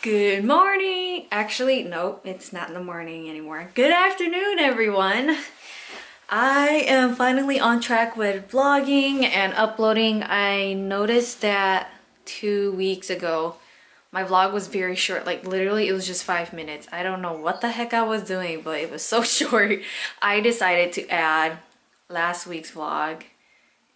Good morning. Actually, nope, it's not in the morning anymore. Good afternoon, everyone. I am finally on track with vlogging and uploading. I noticed that 2 weeks ago, my vlog was very short. Like literally, it was just 5 minutes. I don't know what the heck I was doing, but it was so short. I decided to add last week's vlog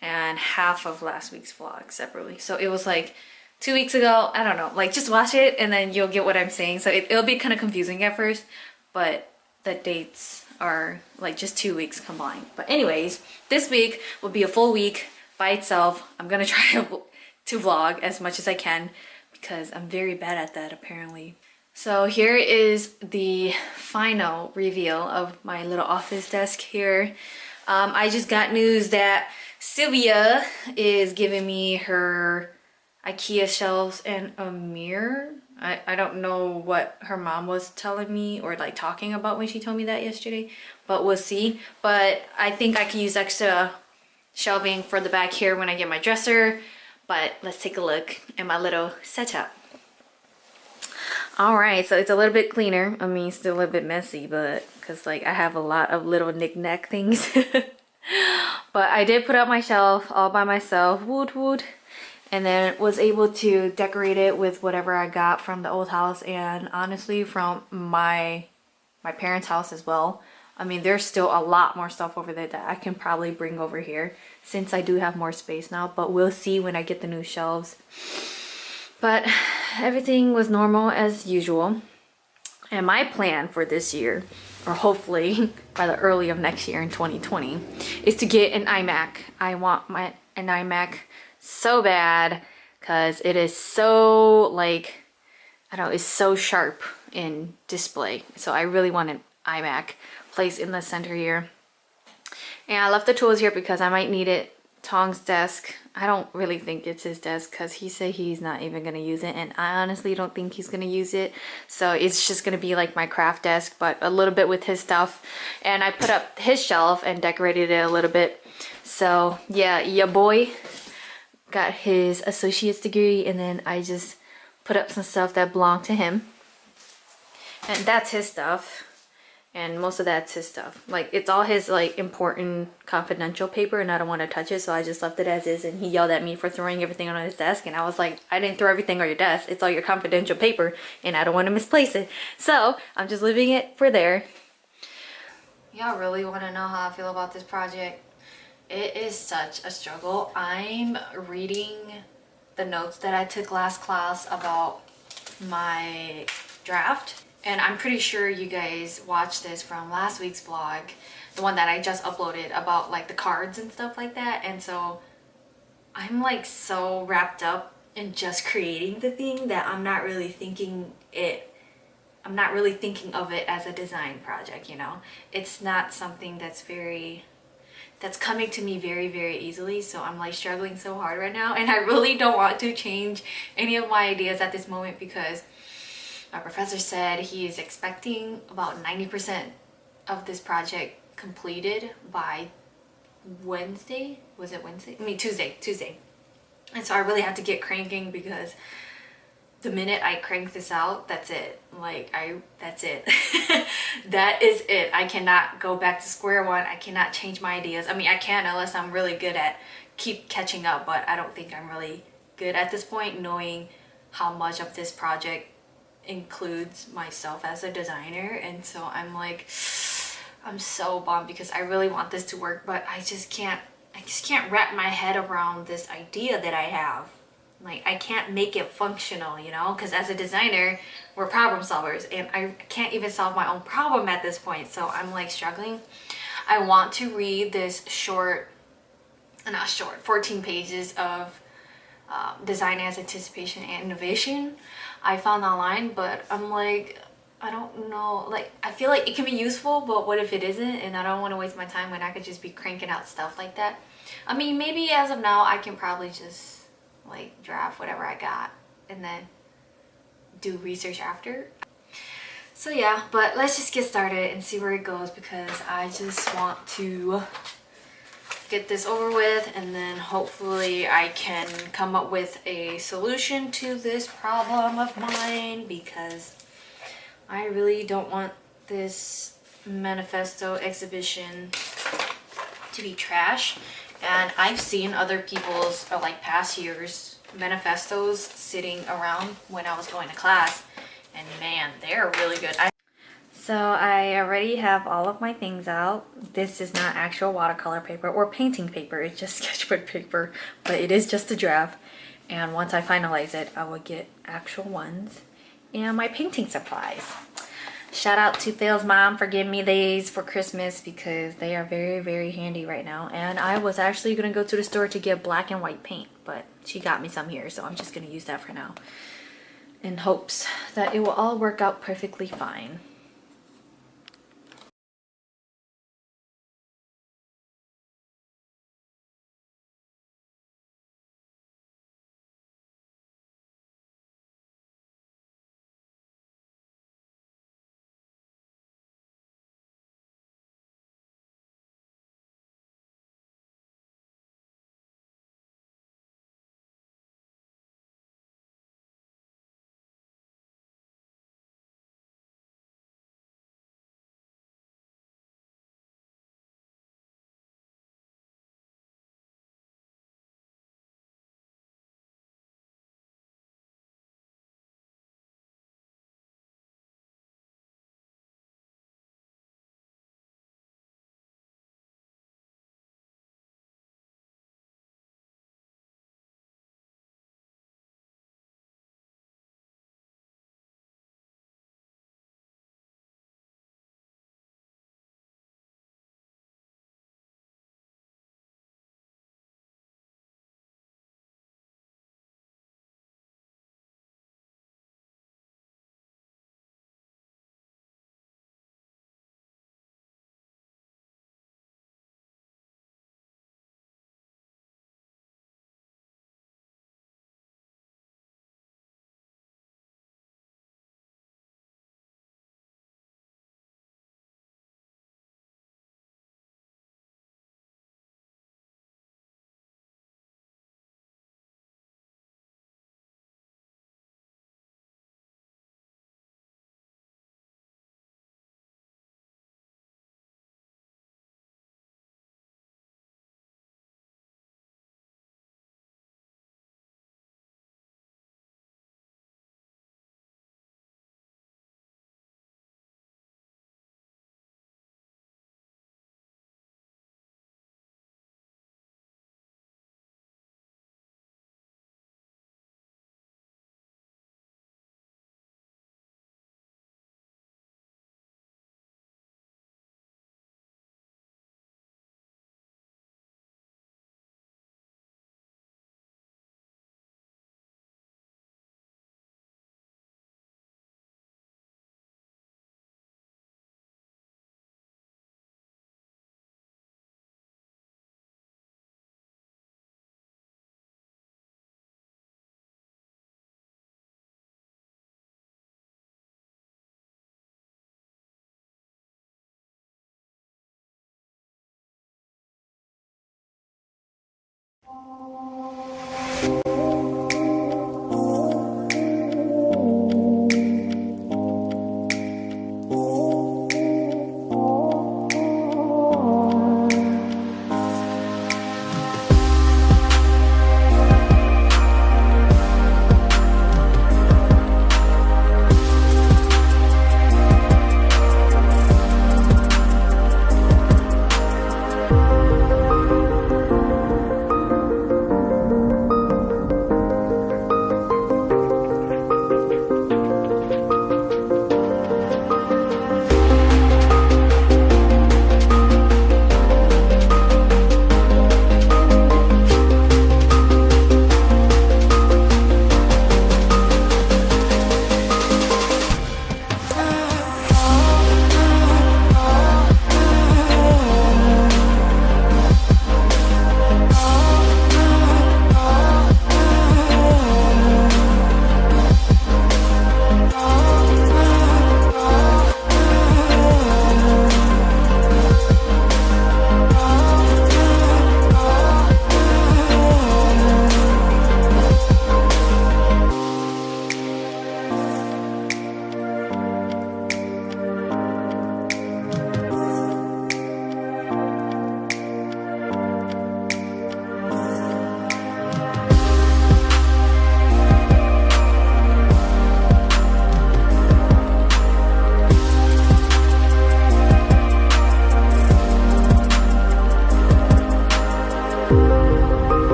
and half of last week's vlog separately. So it was like 2 weeks ago, I don't know, like just watch it and then you'll get what I'm saying. So it'll be kind of confusing at first, but the dates are like just 2 weeks combined. But anyways, this week will be a full week by itself. I'm gonna try to vlog as much as I can because I'm very bad at that apparently. So here is the final reveal of my little office desk here. I just got news that Sylvia is giving me her IKEA shelves and a mirror. I don't know what her mom was telling me or like talking about when she told me that yesterday, but we'll see. But I think I can use extra shelving for the back here when I get my dresser. But let's take a look at my little setup. All right, so it's a little bit cleaner. I mean, still a little bit messy, but because like I have a lot of little knick-knack things. But I did put up my shelf all by myself, woot, and then was able to decorate it with whatever I got from the old house and honestly from my parents' house as well. I mean, there's still a lot more stuff over there that I can probably bring over here since I do have more space now, but we'll see when I get the new shelves. But everything was normal as usual. And my plan for this year, or hopefully by the early of next year in 2020, is to get an iMac. I want an iMac so bad because it is so like, I don't know, it's so sharp in display. So I really want an iMac placed in the center here. And I left the tools here because I might need it. Tong's desk, I don't really think it's his desk because he said he's not even going to use it, and I honestly don't think he's going to use it. So it's just going to be like my craft desk, but a little bit with his stuff. And I put up his shelf and decorated it a little bit. So yeah, your boy got his associate's degree, and then I just put up some stuff that belonged to him. And that's his stuff. And most of that's his stuff. Like, it's all his, like, important confidential paper, and I don't want to touch it, so I just left it as is, and he yelled at me for throwing everything on his desk, and I was like, I didn't throw everything on your desk. It's all your confidential paper, and I don't want to misplace it. So, I'm just leaving it for there. Y'all really want to know how I feel about this project? It is such a struggle. I'm reading the notes that I took last class about my draft. And I'm pretty sure you guys watched this from last week's vlog, the one that I just uploaded about like the cards and stuff like that. And so I'm like so wrapped up in just creating the thing that I'm not really thinking of it as a design project, you know? It's not something that's coming to me very, very easily. So I'm like struggling so hard right now, and I really don't want to change any of my ideas at this moment because my professor said he is expecting about 90% of this project completed by Wednesday. Was it Wednesday? I mean Tuesday. And so I really have to get cranking because the minute I crank this out, that's it. Like, that's it. That is it. I cannot go back to square one. I cannot change my ideas. I mean, I can unless I'm really good at keep catching up, but I don't think I'm really good at this point, knowing how much of this project includes myself as a designer. And so I'm like, I'm so bummed because I really want this to work, but I just can't wrap my head around this idea that I have. Like, I can't make it functional, you know, because as a designer, we're problem solvers, and I can't even solve my own problem at this point. So I'm like struggling. I want to read this 14 pages of design as anticipation and innovation I found online, but I'm like, I don't know, like, I feel like it can be useful, but what if it isn't? And I don't want to waste my time when I could just be cranking out stuff like that. I mean, maybe as of now I can probably just like draft whatever I got and then do research after. So yeah, but let's just get started and see where it goes because I just want to get this over with, and then hopefully I can come up with a solution to this problem of mine, because I really don't want this manifesto exhibition to be trash. And I've seen other people's, or like past years, manifestos sitting around when I was going to class, and man, they're really good. So I already have all of my things out. This is not actual watercolor paper or painting paper, it's just sketchbook paper, but it is just a draft. And once I finalize it, I will get actual ones and my painting supplies. Shout out to Phil's mom for giving me these for Christmas, because they are very, very handy right now. And I was actually gonna go to the store to get black and white paint, but she got me some here, so I'm just gonna use that for now, in hopes that it will all work out perfectly fine.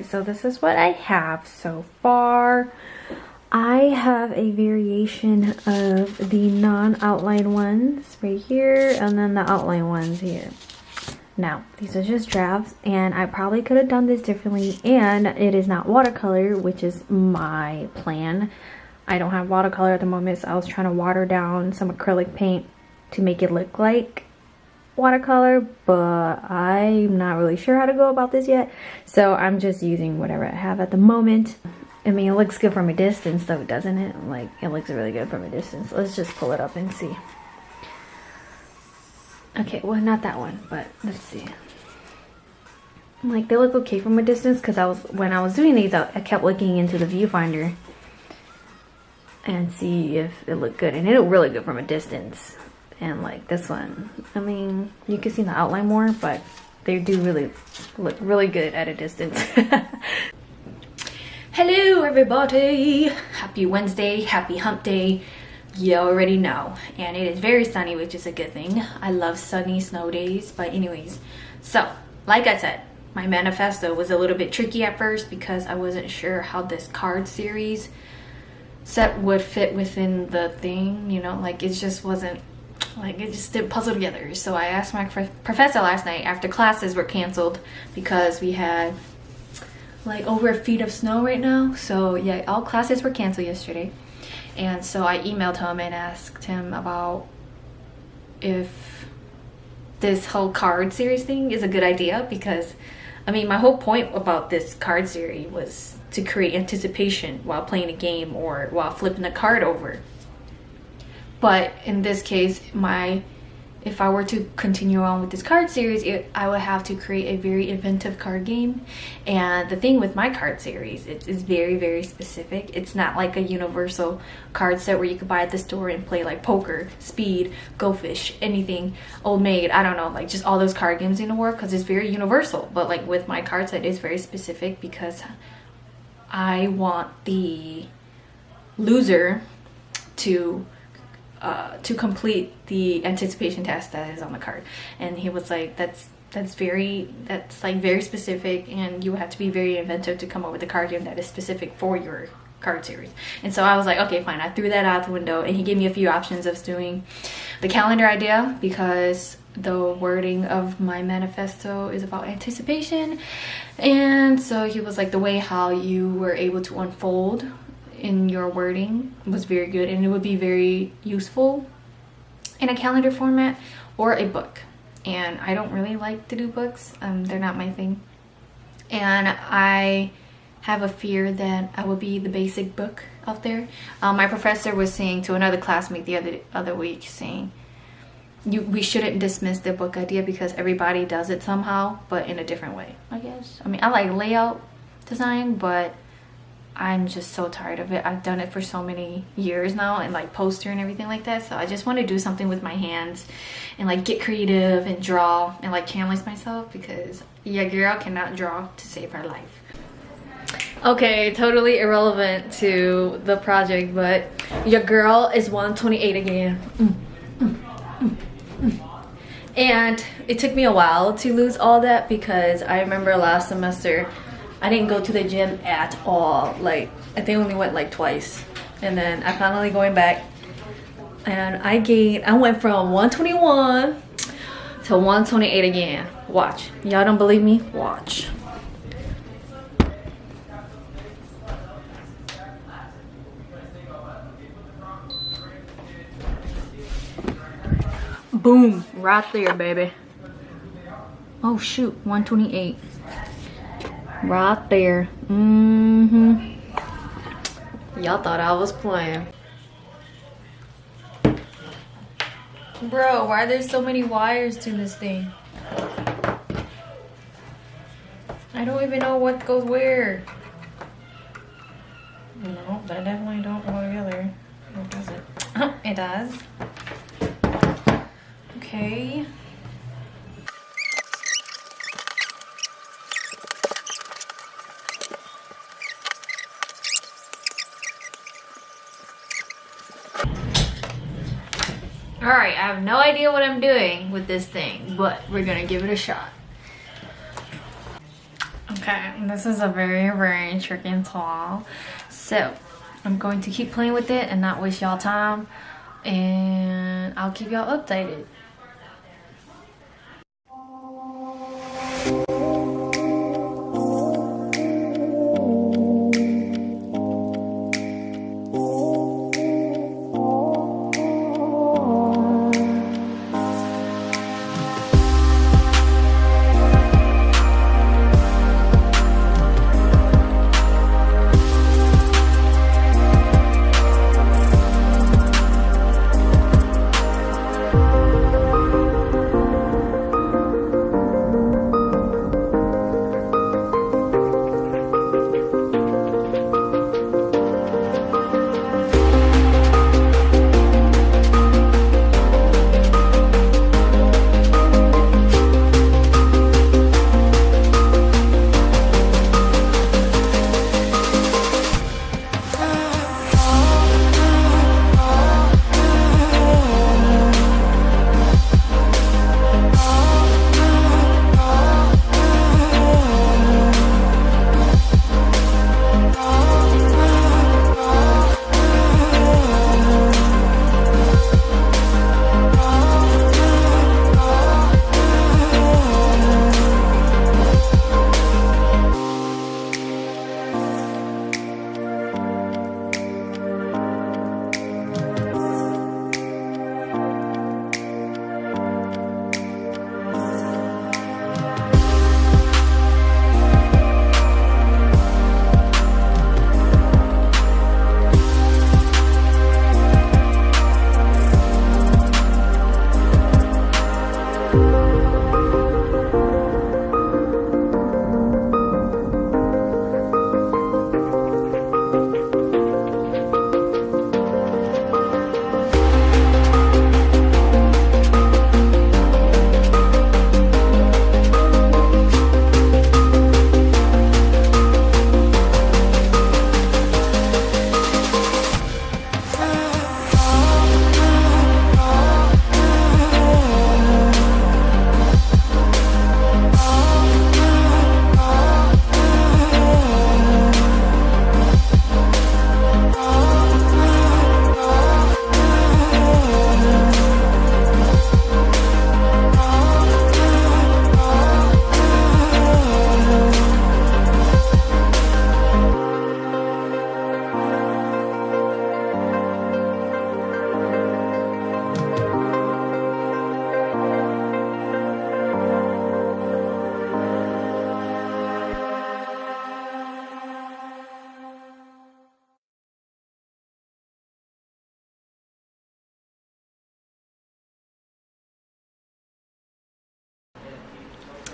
Alright, so this is what I have so far. I have a variation of the non-outline ones right here, and then the outline ones here. Now, these are just drafts, and I probably could have done this differently, and it is not watercolor, which is my plan. I don't have watercolor at the moment, so I was trying to water down some acrylic paint to make it look like watercolor, but I'm not really sure how to go about this yet, so I'm just using whatever I have at the moment. I mean, it looks good from a distance though, doesn't it? Like, it looks really good from a distance. Let's just pull it up and see. Okay, well, not that one, but let's see. Like, they look okay from a distance, because when I was doing these, I kept looking into the viewfinder and see if it looked good, and it looked really good from a distance. And like this one, I mean, you can see the outline more, but they do really look really good at a distance. Hello everybody, happy Wednesday, happy hump day. You already know, and it is very sunny, which is a good thing. I love sunny snow days. But anyways, so like I said, my manifesto was a little bit tricky at first because I wasn't sure how this card series set would fit within the thing, you know, like it just wasn't, like it just didn't puzzle together. So I asked my professor last night after classes were canceled because we had like over a feet of snow right now. So yeah, all classes were canceled yesterday. And so I emailed him and asked him about if this whole card series thing is a good idea, because I mean, my whole point about this card series was to create anticipation while playing a game or while flipping a card over. But in this case, if I were to continue on with this card series, I would have to create a very inventive card game. And the thing with my card series, it's very, very specific. It's not like a universal card set where you could buy at the store and play like poker, speed, go fish, anything, old maid, I don't know, like just all those card games in the world, because it's very universal. But like with my card set, it's very specific because I want the loser to complete the anticipation task that is on the card. And he was like, that's like very specific, and you have to be very inventive to come up with a card game that is specific for your card series. And so I was like, okay, fine. I threw that out the window, and he gave me a few options of doing the calendar idea, because the wording of my manifesto is about anticipation. And so he was like, the way how you were able to unfold in your wording was very good, and it would be very useful in a calendar format or a book. And I don't really like to do books, they're not my thing, and I have a fear that I will be the basic book out there. My professor was saying to another classmate the other week, saying we shouldn't dismiss the book idea because everybody does it somehow, but in a different way, I guess. I mean, I like layout design, but I'm just so tired of it. I've done it for so many years now, and like poster and everything like that. So I just want to do something with my hands and like get creative and draw and like challenge myself, because your girl cannot draw to save her life. Okay, totally irrelevant to the project, but your girl is 128 again. And it took me a while to lose all that, because I remember last semester I didn't go to the gym at all. Like, I think I only went like twice. And then I finally going back, and I went from 121 to 128 again. Watch. Y'all don't believe me? Watch. Boom. Right there, baby. Oh shoot, 128. Right there. Y'all thought I was playing. Bro, why are there so many wires to this thing? I don't even know what goes where. No, that definitely don't go together. Or does it? Oh, it does. Okay. Alright, I have no idea what I'm doing with this thing, but we're gonna give it a shot. Okay, this is a very tricky tool. So I'm going to keep playing with it and not waste y'all time, and I'll keep y'all updated.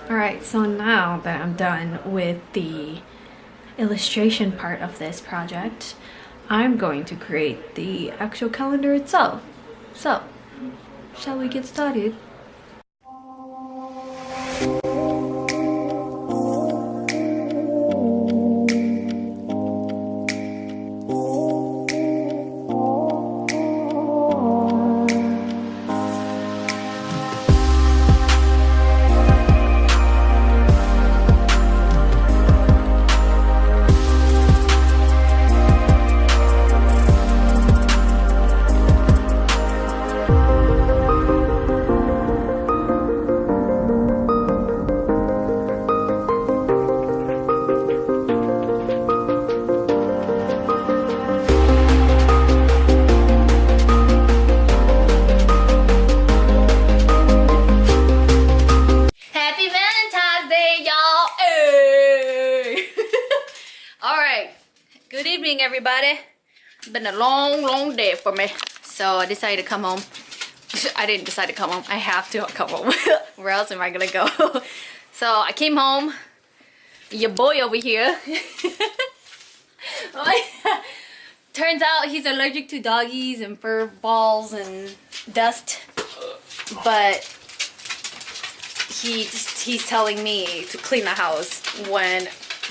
Alright, so now that I'm done with the illustration part of this project, I'm going to create the actual calendar itself. So, shall we get started? Everybody, it's been a long day for me, so I decided to come home. I didn't decide to come home, I have to come home. Where else am I gonna go? So I came home. Your boy over here turns out he's allergic to doggies and fur balls and dust, but he's telling me to clean the house when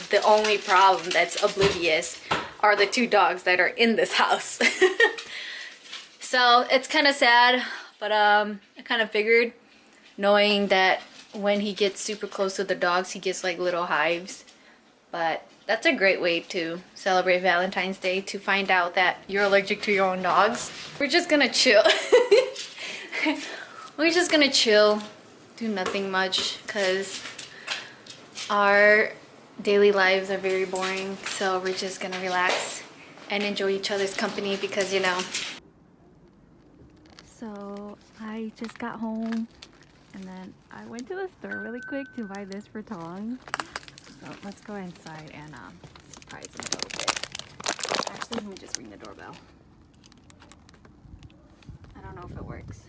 the only problem that's oblivious are the two dogs that are in this house. So it's kind of sad, but I kind of figured, knowing that when he gets super close to the dogs, he gets like little hives. But that's a great way to celebrate Valentine's Day, to find out that you're allergic to your own dogs. We're just gonna chill. We're just gonna chill, do nothing much, because our daily lives are very boring. So we're just gonna relax and enjoy each other's company, because you know. So I just got home and then I went to the store really quick to buy this for Tong. So let's go inside and surprise him a little bit. Actually, let me just ring the doorbell. I don't know if it works.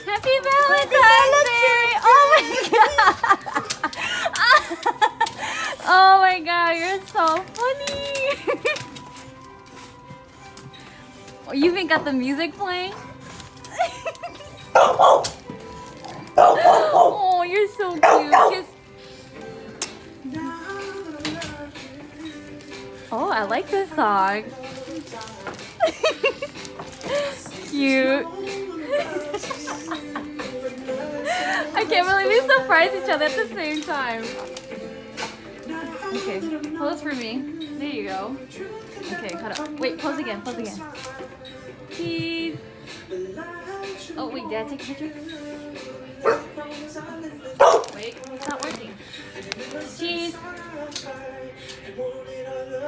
Happy Valentine's Day! Oh my god! Oh my god, you're so funny! Oh, you even got the music playing? Oh, you're so cute. Oh, I like this song. Cute. I can't believe we surprised each other at the same time. Okay, pose for me. There you go. Okay, hold up. Wait, pose again, pose again. Cheese. Oh, wait, did I take a picture? Wait, it's not working. Cheese.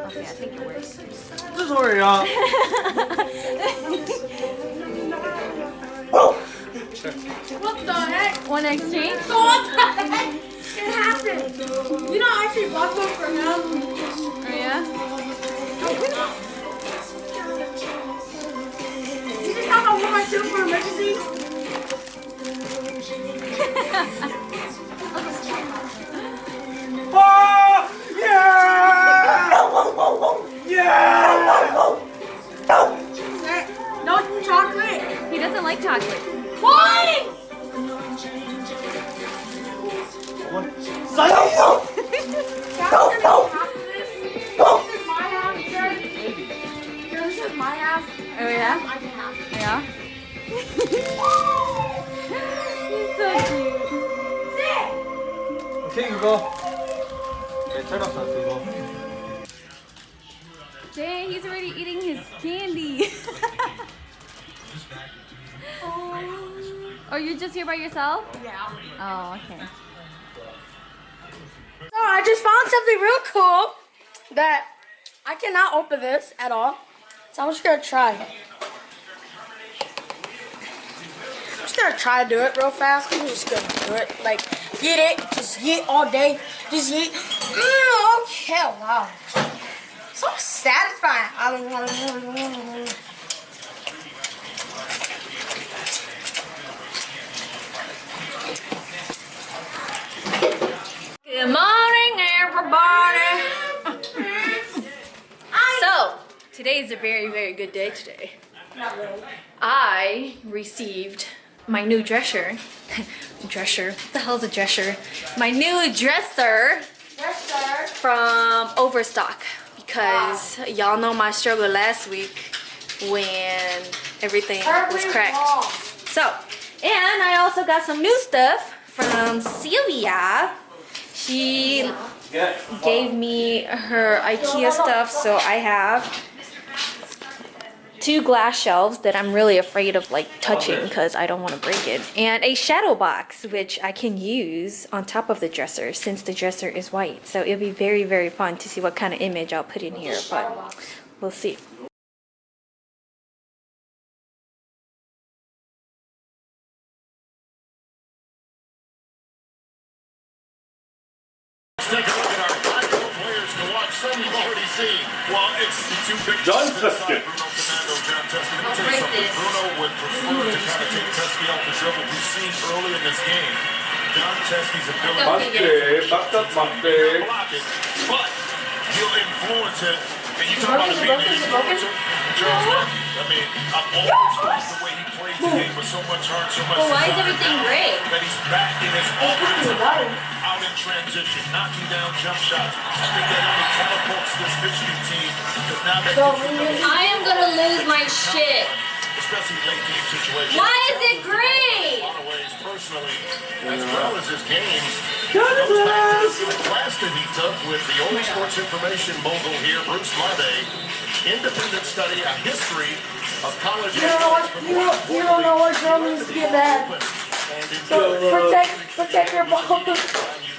Okay, I think it works. Sorry, y'all. What the heck? One exchange? What the heck? It happened. You know, I actually bought them for him. Oh, yeah? You just have to my too for emergency? Oh, yeah! Yeah! No chocolate. He doesn't like chocolate. Why? This is my half, sir. This is my half. Oh, yeah? I can have. Yeah? He's so cute. Sit. 오케이, 그거. 네, 촬영사 그거. Dang, he's already eating his candy. Oh, you're just here by yourself? Yeah. Oh, okay. So I just found something real cool that I cannot open this at all. So I'm just gonna try. I'm just gonna try to do it real fast. I'm just gonna do it. Like, get it, just eat all day. Just eat. Okay, wow. So satisfying. Good morning, everybody. So, today is a very, very good day today. Not really. I received my new dresser. Dresser? What the hell's a dresser? My new dresser Yes, sir. from Overstock. Because y'all know my struggle last week when everything was cracked. So, and I also got some new stuff from Sylvia. She gave me her IKEA stuff, so I have 2 glass shelves that I'm really afraid of like touching because I don't want to break it, and a shadow box which I can use on top of the dresser since the dresser is white. So it'll be very, very fun to see what kind of image I'll put in here, but we'll see. Take a look at our basketball players to watch. Some you've already seen. Well, it's two big John Teskey. Bruno Fernando, John Teskey. Let me tell you something. Bruno would prefer to kind of take Teskey off the dribble. We've seen early in this game John Teskey's ability 맞대, 빡짝 맞대. to block it, but he'll influence it And you talk about him being an influencer. I mean, I've always loved the way he plays the game with so much heart, so much. Well, why is desire. everything Now gray? that he's back in his offensive role, out in transition, knocking down jump shots. I think that only catapults this Michigan team because now that I am gonna lose my shit. especially late game situations. Why is it gray? In a lot of ways, personally, as well as his game, goes back to the class that he took with the old sports information mogul here, Bruce Lade. Independent study, a history of college. You don't know what drum needs to get mad. So protect your ball.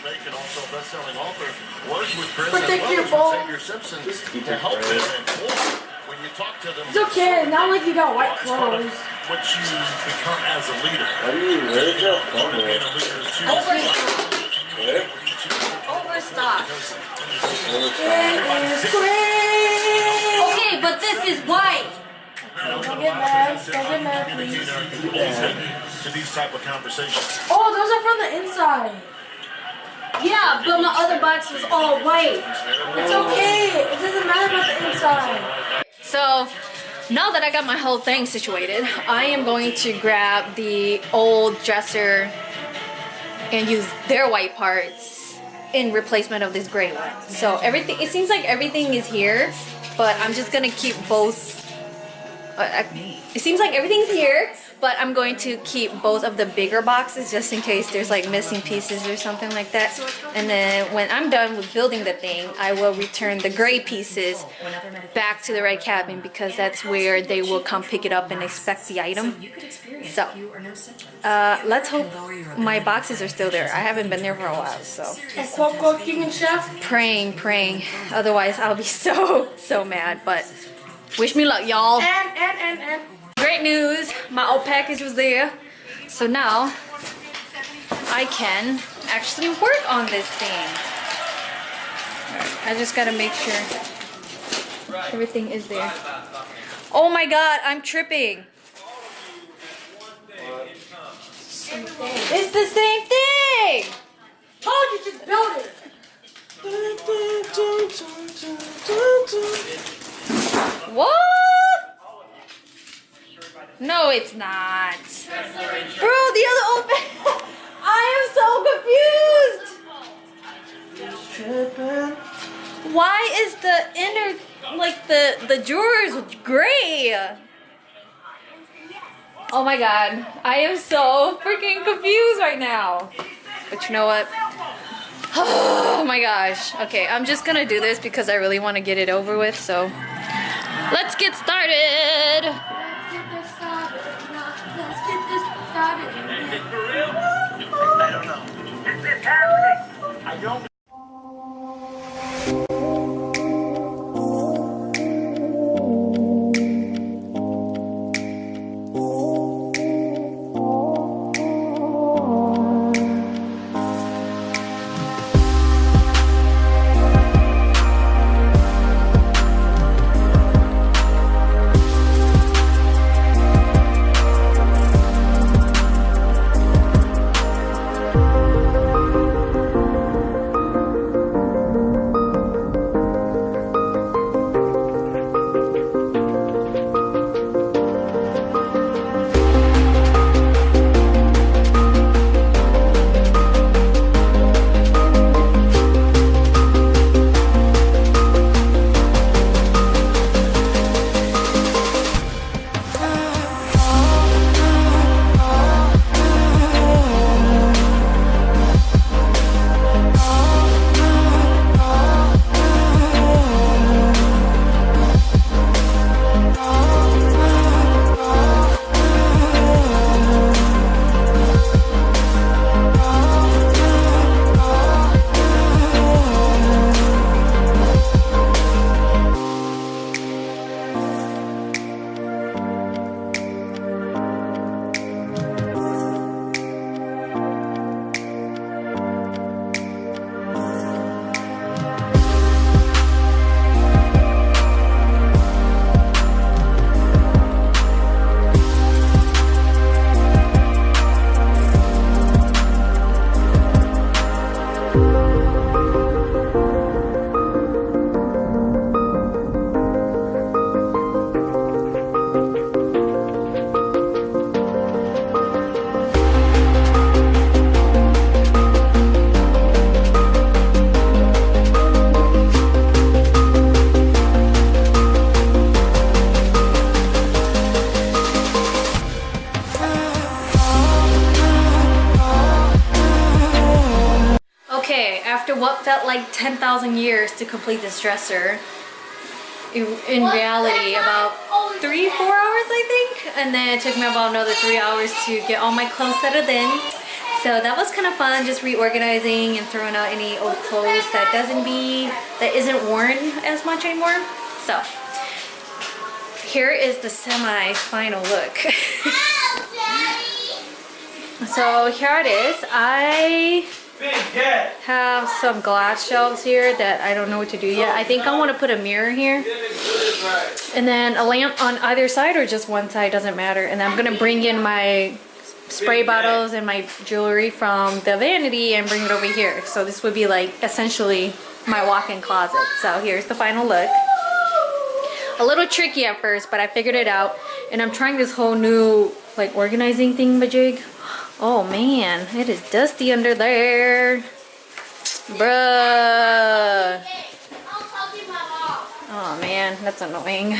And also best-selling author, worked with Chris Protect as well your as ball. Xavier Simpson to help them and when you talk to them. It's okay, not like you got white It's part of clothes. what you become as a leader. How do you rate that? Part of being a leader is too. Overstock. It is great. Okay, but this is white. Don't get mad. Don't get mad, please. To these type of conversations. Oh, those are from the inside. Yeah, but my other box was all white. It's okay. It doesn't matter about the inside. So now that I got my whole thing situated, I am going to grab the old dresser and use their white parts in replacement of this gray one. So everything, it seems like everything is here, but I'm just gonna keep both. It seems like everything's here, but I'm going to keep both of the bigger boxes just in case there's like missing pieces or something like that. And then when I'm done with building the thing, I will return the gray pieces back to the red cabin because that's where they will come pick it up and inspect the item. So let's hope my boxes are still there. I haven't been there for a while, so And quote, quote, King and Chef. praying. Otherwise I'll be so mad, but wish me luck, y'all. And. Great news, my old package was there. So now I can actually work on this thing. I just gotta make sure everything is there. Oh my god, I'm tripping. It's the same thing! Oh, you just built it. What? No, it's not. Bro, the other old man. I am so confused. Why is the inner, like the drawers gray? Oh my god. I am so freaking confused right now. But you know what? Oh my gosh. Okay, I'm just gonna do this because I really want to get it over with, so let's get started. I don't know. Is this happening? I don't. felt like 10,000 years to complete this dresser. In reality, about 3-4 hours I think, and then it took me about another 3 hours to get all my clothes settled in. So that was kind of fun, just reorganizing and throwing out any old clothes that isn't worn as much anymore. So here is the semi-final look. So here it is. I have some glass shelves here that I don't know what to do yet. I think I want to put a mirror here and then a lamp on either side, or just one side, doesn't matter. And I'm gonna bring in my spray bottles and my jewelry from the vanity and bring it over here. So this would be like essentially my walk-in closet. So here's the final look. A little tricky at first, but I figured it out. And I'm trying this whole new like organizing thingamajig. Oh man, it is dusty under there. Bruh. Oh man, that's annoying.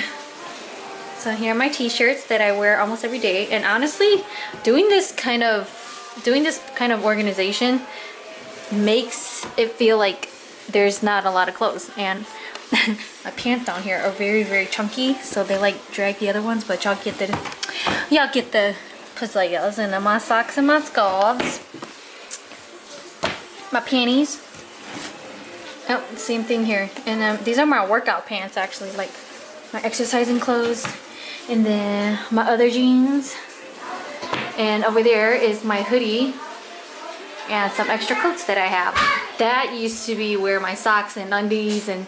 So here are my t-shirts that I wear almost every day. And honestly, doing this kind of organization makes it feel like there's not a lot of clothes. And my pants down here are very, very chunky, so they like drag the other ones, but y'all get the players, and my socks and my scarves, my panties. Oh, same thing here. And these are my workout pants, actually, like my exercising clothes. And then my other jeans. And over there is my hoodie and some extra coats that I have. That used to be where my socks and undies and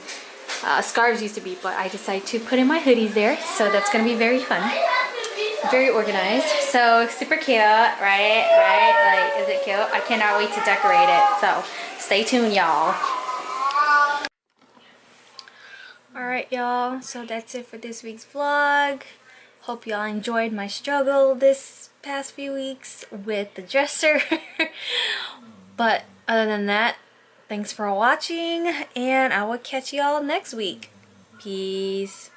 scarves used to be, but I decided to put in my hoodies there, so that's gonna be very fun. Very organized. So super cute, right? Like, is it cute? I cannot wait to decorate it. So stay tuned, y'all. Alright, y'all. So that's it for this week's vlog. Hope y'all enjoyed my struggle this past few weeks with the dresser. But other than that, thanks for watching, and I will catch y'all next week. Peace.